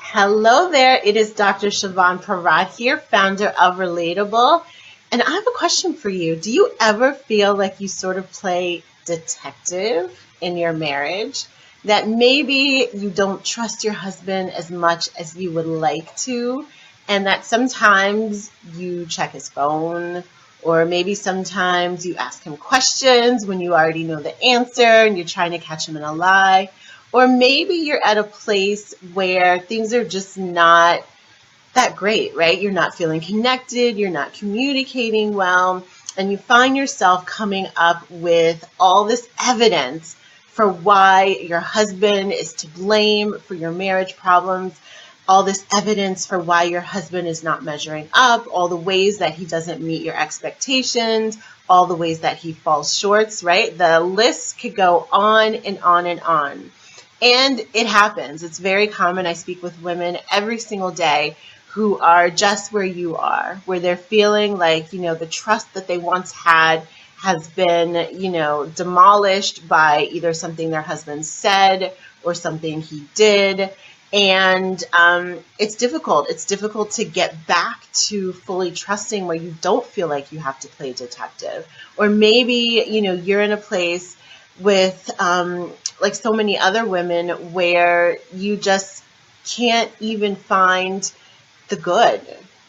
Hello there, it is Dr. Siobhan Parat here, founder of Relatable. And I have a question for you. Do you ever feel like you sort of play detective in your marriage? That maybe you don't trust your husband as much as you would like to, and that sometimes you check his phone, or maybe sometimes you ask him questions when you already know the answer and you're trying to catch him in a lie. Or maybe you're at a place where things are just not that great, right? You're not feeling connected, you're not communicating well, and you find yourself coming up with all this evidence for why your husband is to blame for your marriage problems, all this evidence for why your husband is not measuring up, all the ways that he doesn't meet your expectations, all the ways that he falls short, right? The list could go on and on and on. And it happens. It's very common. I speak with women every single day who are just where you are, where they're feeling like, the trust that they once had has been, demolished by either something their husband said or something he did. And it's difficult. It's difficult to get back to fully trusting where you don't feel like you have to play detective. Or maybe, you're in a place with, like so many other women, where you just can't even find the good,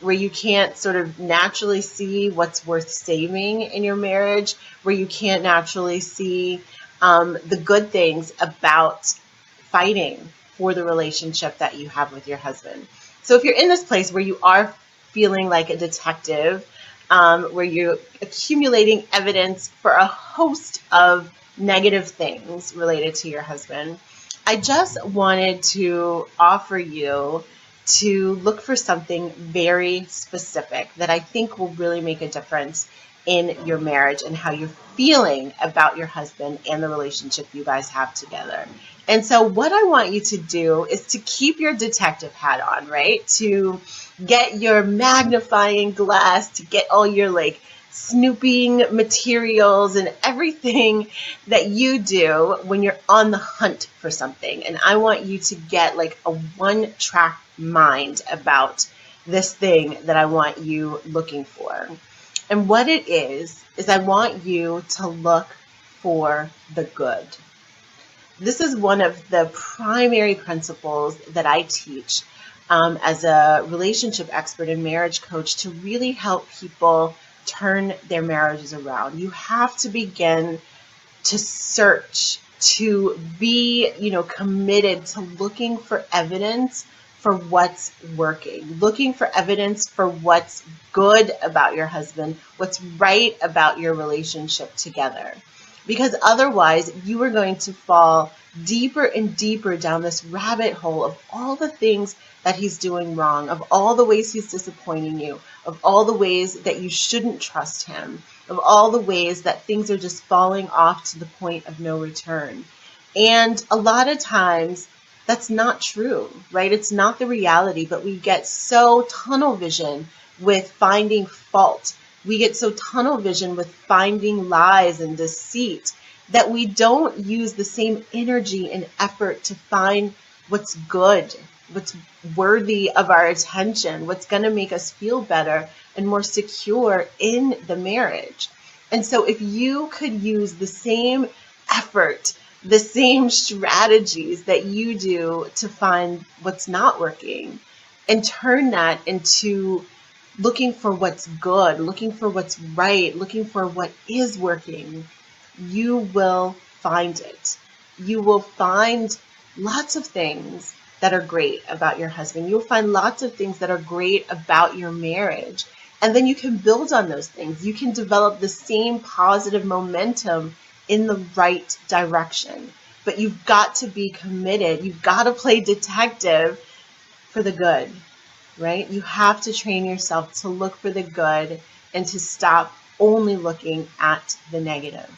where you can't sort of naturally see what's worth saving in your marriage, where you can't naturally see the good things about fighting for the relationship that you have with your husband. So if you're in this place where you are feeling like a detective, where you're accumulating evidence for a host of negative things related to your husband, I just wanted to offer you to look for something very specific that I think will really make a difference in your marriage and how you're feeling about your husband and the relationship you guys have together. And so what I want you to do is to keep your detective hat on, right? To get your magnifying glass, to get all your snooping materials and everything that you do when you're on the hunt for something. And I want you to get a one-track mind about this thing that I want you looking for. And what it is I want you to look for the good. This is one of the primary principles that I teach as a relationship expert and marriage coach to really help people turn their marriages around. You have to begin to search, to be, committed to looking for evidence for what's working, looking for evidence for what's good about your husband, what's right about your relationship together. Because otherwise, you are going to fall deeper and deeper down this rabbit hole of all the things that he's doing wrong, of all the ways he's disappointing you, of all the ways that you shouldn't trust him, of all the ways that things are just falling off to the point of no return. And a lot of times, that's not true, right? It's not the reality, but we get so tunnel vision with finding fault. We get so tunnel vision with finding lies and deceit that we don't use the same energy and effort to find what's good, what's worthy of our attention, what's going to make us feel better and more secure in the marriage. And so if you could use the same effort, the same strategies that you do to find what's not working and turn that into looking for what's good, looking for what's right, looking for what is working, you will find it. You will find lots of things that are great about your husband. You'll find lots of things that are great about your marriage. And then you can build on those things. You can develop the same positive momentum in the right direction. But you've got to be committed. You've got to play detective for the good, right? You have to train yourself to look for the good and to stop only looking at the negative.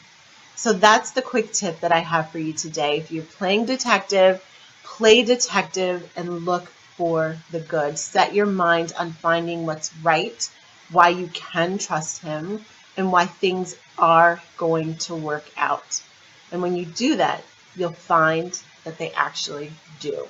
So that's the quick tip that I have for you today. If you're playing detective, play detective and look for the good. Set your mind on finding what's right, why you can trust him, and why things are going to work out. And when you do that, you'll find that they actually do.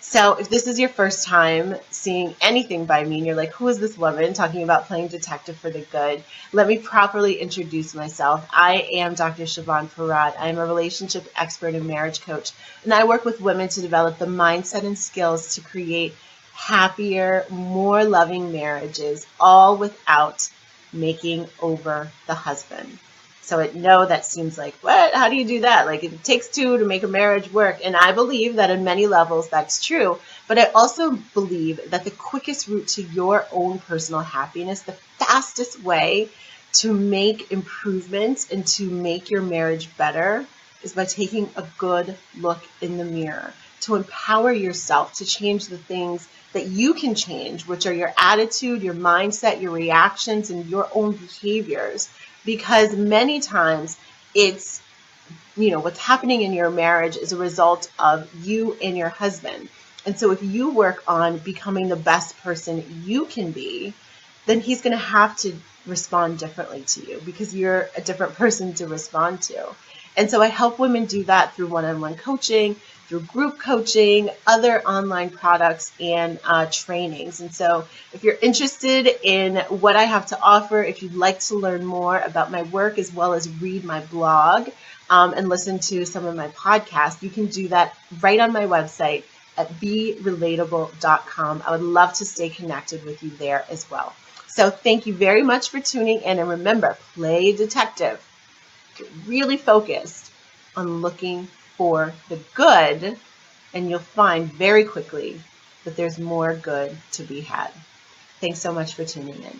So if this is your first time seeing anything by me and you're like, who is this woman talking about playing detective for the good? Let me properly introduce myself. I am Dr. Siobhan Parad. I am a relationship expert and marriage coach, and I work with women to develop the mindset and skills to create happier, more loving marriages, all without making over the husband. So I know that seems like, what? How do you do that? Like, it takes two to make a marriage work. And I believe that in many levels that's true. But I also believe that the quickest route to your own personal happiness, the fastest way to make improvements and to make your marriage better, is by taking a good look in the mirror, to empower yourself to change the things that you can change, which are your attitude, your mindset, your reactions, and your own behaviors. Because many times it's, what's happening in your marriage is a result of you and your husband. And so if you work on becoming the best person you can be, then he's going to have to respond differently to you because you're a different person to respond to. And so I help women do that through one-on-one coaching, through group coaching, other online products, and trainings. And so if you're interested in what I have to offer, if you'd like to learn more about my work as well as read my blog and listen to some of my podcasts, you can do that right on my website at berelatable.com. I would love to stay connected with you there as well. So thank you very much for tuning in. And remember, play detective. Get really focused on looking for the good, and you'll find very quickly that there's more good to be had. Thanks so much for tuning in.